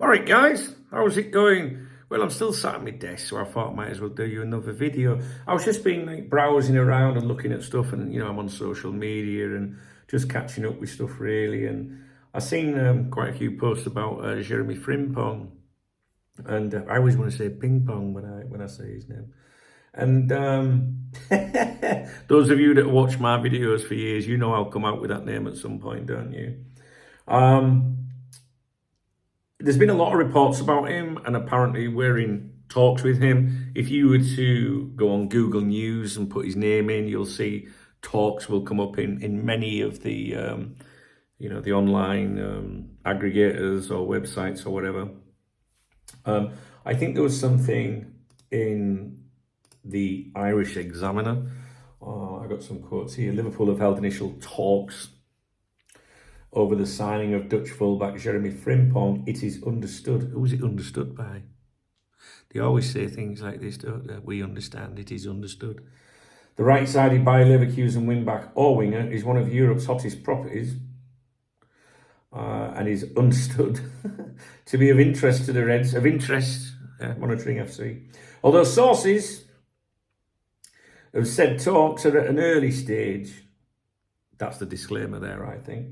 All right, guys, how's it going? Well, I'm still sat at my desk, so I thought I might as well do you another video. I was just been like browsing around and looking at stuff, and I'm on social media and just catching up with stuff really. And I seen quite a few posts about Jeremie Frimpong, and I always want to say ping pong when I say his name. And those of you that watch my videos for years, you know I'll come out with that name at some point, don't you? There's been a lot of reports about him, and apparently we're in talks with him. If you were to go on Google News and put his name in, you'll see talks will come up in many of the the online aggregators or websites or whatever. I think there was something in the Irish Examiner. I got some quotes here. Liverpool have held initial talks over the signing of Dutch fullback Jeremie Frimpong. It is understood. Who is it understood by? They always say things like this, don't they? We understand. It is understood. The right-sided Bayer Leverkusen wing-back or winger is one of Europe's hottest properties and is understood to be of interest to the Reds, monitoring FC. Although sources have said talks are at an early stage. That's the disclaimer there, I think.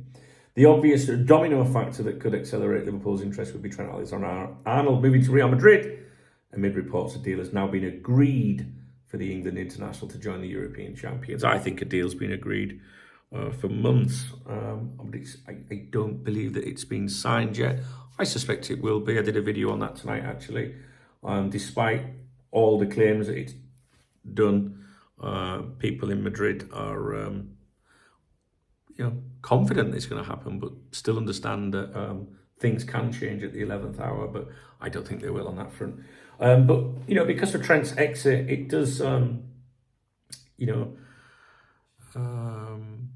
The obvious domino factor that could accelerate Liverpool's interest would be Trent Alexander-Arnold moving to Real Madrid, amid reports a deal has now been agreed for the England international to join the European champions. I think a deal's been agreed for months. I don't believe that it's been signed yet. I suspect it will be. I did a video on that tonight, actually. Despite all the claims that it's done, people in Madrid are confident it's going to happen, but still understand that things can change at the 11th hour, but I don't think they will on that front. But, because of Trent's exit, it does,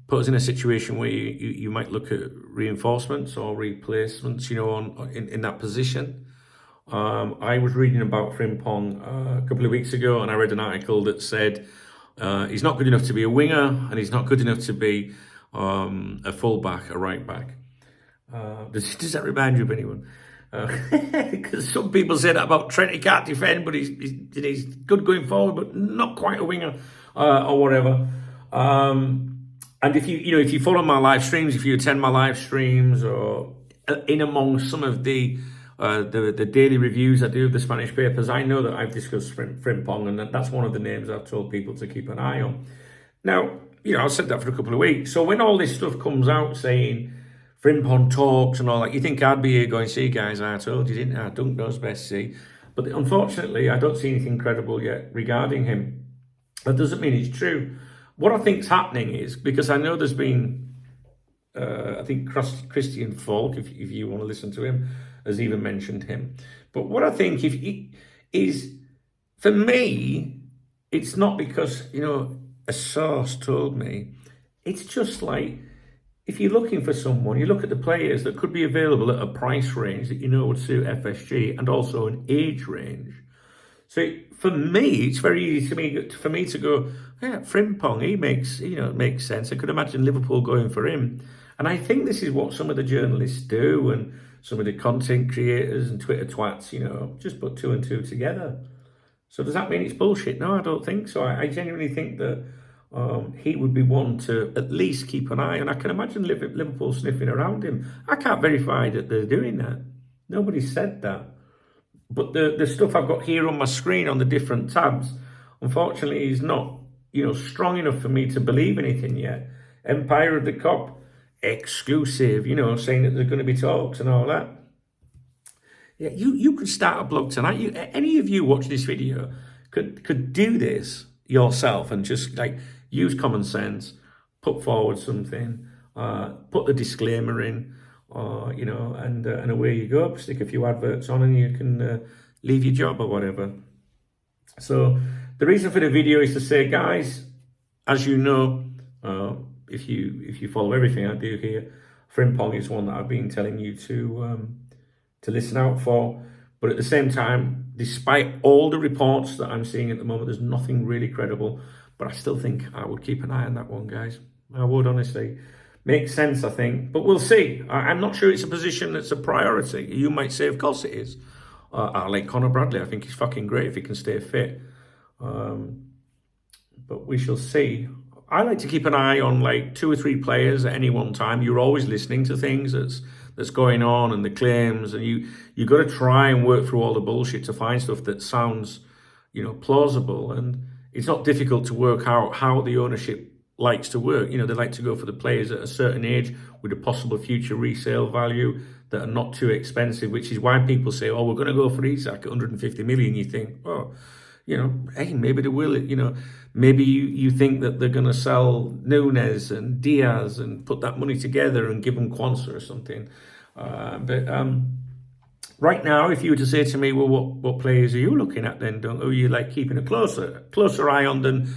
put us in a situation where you might look at reinforcements or replacements, in that position. I was reading about Frimpong a couple of weeks ago, and I read an article that said he's not good enough to be a winger, and he's not good enough to be a full-back, a right-back. Does that remind you of anyone? Because some people say that about Trent, he can't defend, but he's good going forward, but not quite a winger or whatever. And if you follow my live streams, if you attend my live streams, or in among some of the daily reviews I do of the Spanish papers, I know that I've discussed Frimpong, and that's one of the names I've told people to keep an eye on. Now, I've said that for a couple of weeks. So when all this stuff comes out saying Frimpong talks and all that, you think I'd be here going, see guys, I told you, didn't I? Dunk knows best, see. But unfortunately, I don't see anything credible yet regarding him. That doesn't mean it's true. What I think's happening is, because I know there's been, I think Christian Falk, if you want to listen to him, has even mentioned him. But what I think is, for me, it's not because, a source told me. It's just like, if you're looking for someone, you look at the players that could be available at a price range that would suit FSG, and also an age range. So for me, it's very easy for me to go, yeah, Frimpong, he makes sense. I could imagine Liverpool going for him. And I think this is what some of the journalists do, and some of the content creators and Twitter twats, just put two and two together. So does that mean it's bullshit? No, I don't think so. I genuinely think that he would be one to at least keep an eye on. I can imagine Liverpool sniffing around him. I can't verify that they're doing that. Nobody said that. But the stuff I've got here on my screen on the different tabs, unfortunately, is not strong enough for me to believe anything yet. Empire of the Cop, exclusive, saying that there's going to be talks and all that. Yeah, you could start a blog tonight. Any of you watch this video could do this yourself and just use common sense, put forward something, put the disclaimer in, and away you go. Stick a few adverts on, and you can leave your job or whatever. So the reason for the video is to say, guys, as you know, if you follow everything I do here, Frimpong is one that I've been telling you to listen out for. But at the same time, despite all the reports that I'm seeing at the moment, there's nothing really credible. But I still think I would keep an eye on that one, guys. I would, honestly. Makes sense, I think. But we'll see. I'm not sure it's a position that's a priority. You might say, of course it is. I like Conor Bradley. I think he's fucking great if he can stay fit. But we shall see. I like to keep an eye on like 2 or 3 players at any one time. You're always listening to things that's going on and the claims, and you got to try and work through all the bullshit to find stuff that sounds, plausible. And it's not difficult to work out how the ownership likes to work. They like to go for the players at a certain age with a possible future resale value that are not too expensive, which is why people say, oh, we're going to go for Isak at 150 million. You think, oh, hey, maybe they will. Maybe you think that they're going to sell Nunes and Diaz and put that money together and give them Kwanzaa or something. But right now, if you were to say to me, well, what players are you looking at then? Are you like keeping a closer eye on than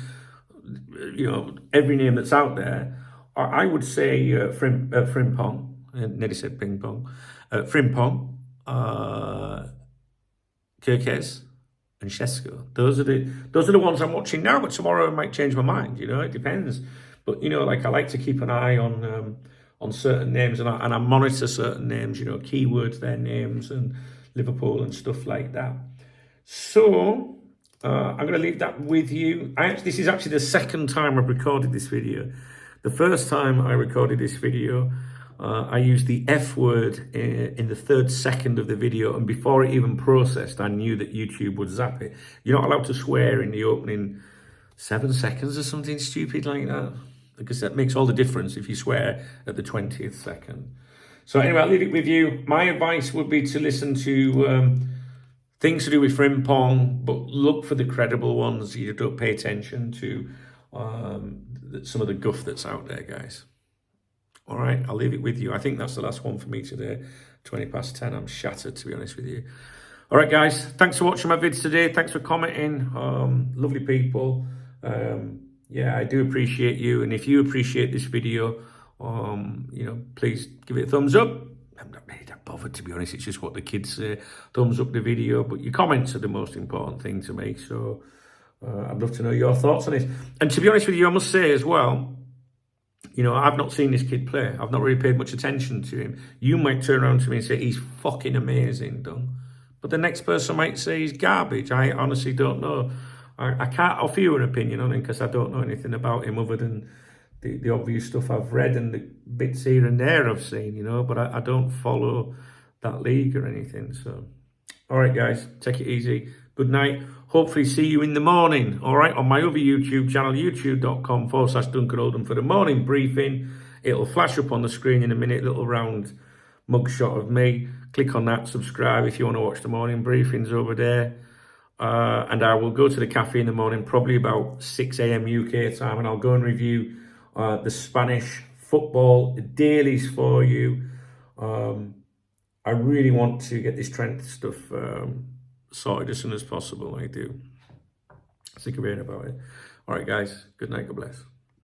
every name that's out there? I would say Frimpong. I nearly said ping pong. Frimpong, Kirkes, and Shesko. Those are the ones I'm watching now, but tomorrow I might change my mind. It depends. But I like to keep an eye on certain names, and I monitor certain names. Keywords, their names, and Liverpool and stuff like that. So I'm going to leave that with you. This is actually the second time I've recorded this video. The first time I recorded this video, I used the F word in the 3rd second of the video, and before it even processed, I knew that YouTube would zap it. You're not allowed to swear in the opening 7 seconds or something stupid like that, because that makes all the difference if you swear at the 20th second. So anyway, I'll leave it with you. My advice would be to listen to things to do with Frimpong, but look for the credible ones. You don't pay attention to some of the guff that's out there, guys. All right, I'll leave it with you. I think that's the last one for me today. 20 past 10. I'm shattered, to be honest with you. All right, guys. Thanks for watching my vids today. Thanks for commenting. Lovely people. Yeah, I do appreciate you. And if you appreciate this video, please give it a thumbs up. I'm not really that bothered, to be honest. It's just what the kids say. Thumbs up the video. But your comments are the most important thing to me. So I'd love to know your thoughts on this. And to be honest with you, I must say as well, I've not seen this kid play. I've not really paid much attention to him. You might turn around to me and say, he's fucking amazing, Dung. But the next person might say he's garbage. I honestly don't know. I can't offer you an opinion on him because I don't know anything about him other than the obvious stuff I've read and the bits here and there I've seen, but I don't follow that league or anything. So, all right, guys, take it easy. Good night. Hopefully see you in the morning, all right, on my other YouTube channel, youtube.com/Duncan Oldham for the morning briefing. It'll flash up on the screen in a minute, little round mugshot of me. Click on that, subscribe if you want to watch the morning briefings over there. And I will go to the cafe in the morning, probably about 6 a.m. UK time, and I'll go and review the Spanish football dailies for you. I really want to get this Trent stuff sorted as soon as possible. I do. Sick of hearing about it. All right, guys. Good night. God bless.